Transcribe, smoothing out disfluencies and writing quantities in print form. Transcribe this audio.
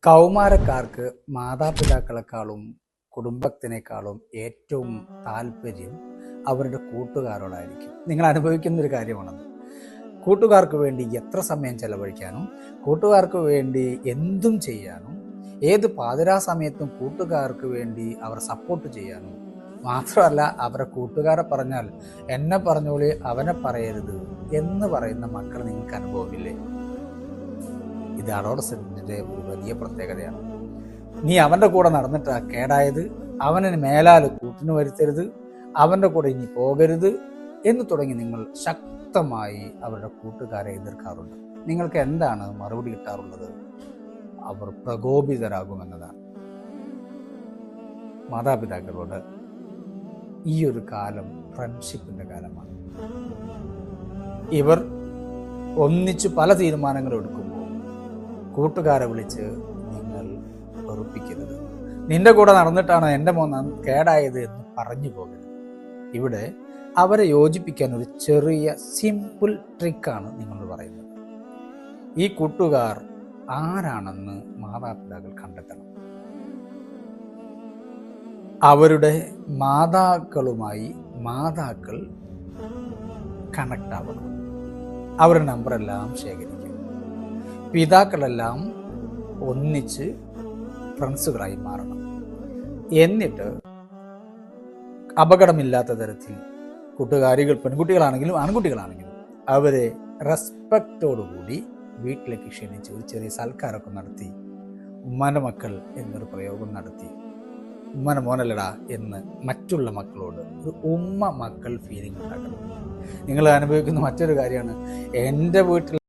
കൗമാരക്കാർക്ക് മാതാപിതാക്കളെക്കാളും കുടുംബത്തിനേക്കാളും ഏറ്റവും താല്പര്യം അവരുടെ കൂട്ടുകാരോടായിരിക്കും. നിങ്ങൾ അനുഭവിക്കുന്ന ഒരു കാര്യമാണത്. കൂട്ടുകാർക്ക് വേണ്ടി എത്ര സമയം ചെലവഴിക്കാനും കൂട്ടുകാർക്ക് വേണ്ടി എന്തും ചെയ്യാനും ഏത് പാതിരാ സമയത്തും കൂട്ടുകാർക്ക് വേണ്ടി അവർ സപ്പോർട്ട് ചെയ്യാനും മാത്രമല്ല, അവരുടെ കൂട്ടുകാരെ പറഞ്ഞാൽ എന്നെ പറഞ്ഞോളി അവനെ പറയരുത് എന്ന് പറയുന്ന മക്കൾ നിങ്ങൾക്ക് അനുഭവമില്ലേ? ഇത് അഡോളസെന്റിന്റെ ഒരു വലിയ പ്രത്യേകതയാണ്. നീ അവൻ്റെ കൂടെ നടന്നിട്ടാ കേടായത്, അവന് മേലാൽ കൂട്ടിന് വരുത്തരുത്, അവൻ്റെ കൂടെ ഇനി പോകരുത് എന്ന് തുടങ്ങി നിങ്ങൾ ശക്തമായി അവരുടെ കൂട്ടുകാരെ എതിർക്കാറുണ്ട്. നിങ്ങൾക്ക് എന്താണ് മറുപടി കിട്ടാറുള്ളത്? അവർ പ്രകോപിതരാകുമെന്നതാണ്. മാതാപിതാക്കളോട് ഈ ഒരു കാലം ഫ്രണ്ട്ഷിപ്പിന്റെ കാലമാണ്. ഇവർ ഒന്നിച്ചു പല തീരുമാനങ്ങളും എടുക്കുമ്പോൾ കൂട്ടുകാരെ വിളിച്ച് നിങ്ങൾ വെറുപ്പിക്കരുത്. നിന്റെ കൂടെ നടന്നിട്ടാണ് എൻ്റെ മോൻ കേടായത് എന്ന് പറഞ്ഞു പോകരുത്. ഇവിടെ അവരെ യോജിപ്പിക്കാൻ ഒരു ചെറിയ സിമ്പിൾ ട്രിക്കാണ് നിങ്ങൾ പറയുന്നത്. ഈ കൂട്ടുകാർ ആരാണെന്ന് മാതാപിതാക്കൾ കണ്ടെത്തണം. അവരുടെ മാതാക്കളുമായി മാതാക്കൾ കണക്ട് ആവണം. അവരുടെ നമ്പറെല്ലാം ശേഖരിക്കും. പിതാക്കളെല്ലാം ഒന്നിച്ച് ഫ്രണ്ട്സുകളായി മാറണം. എന്നിട്ട് അപകടമില്ലാത്ത തരത്തിൽ കൂട്ടുകാരികൾ പെൺകുട്ടികളാണെങ്കിലും ആൺകുട്ടികളാണെങ്കിലും അവരെ റെസ്പെക്റ്റോടുകൂടി വീട്ടിലേക്ക് ക്ഷണിച്ച് ഒരു ചെറിയ സൽക്കാരമൊക്കെ നടത്തി ഉമ്മാൻ്റെ മക്കൾ എന്നൊരു പ്രയോഗം നടത്തി ഉമ്മാൻ്റെ മോനല്ലടാ എന്ന് മറ്റുള്ള മക്കളോട് ഒരു ഉമ്മ മക്കൾ ഫീലിംഗ് ഉണ്ടാക്കണം. നിങ്ങൾ അനുഭവിക്കുന്ന മറ്റൊരു കാര്യമാണ്, എൻ്റെ വീട്ടിൽ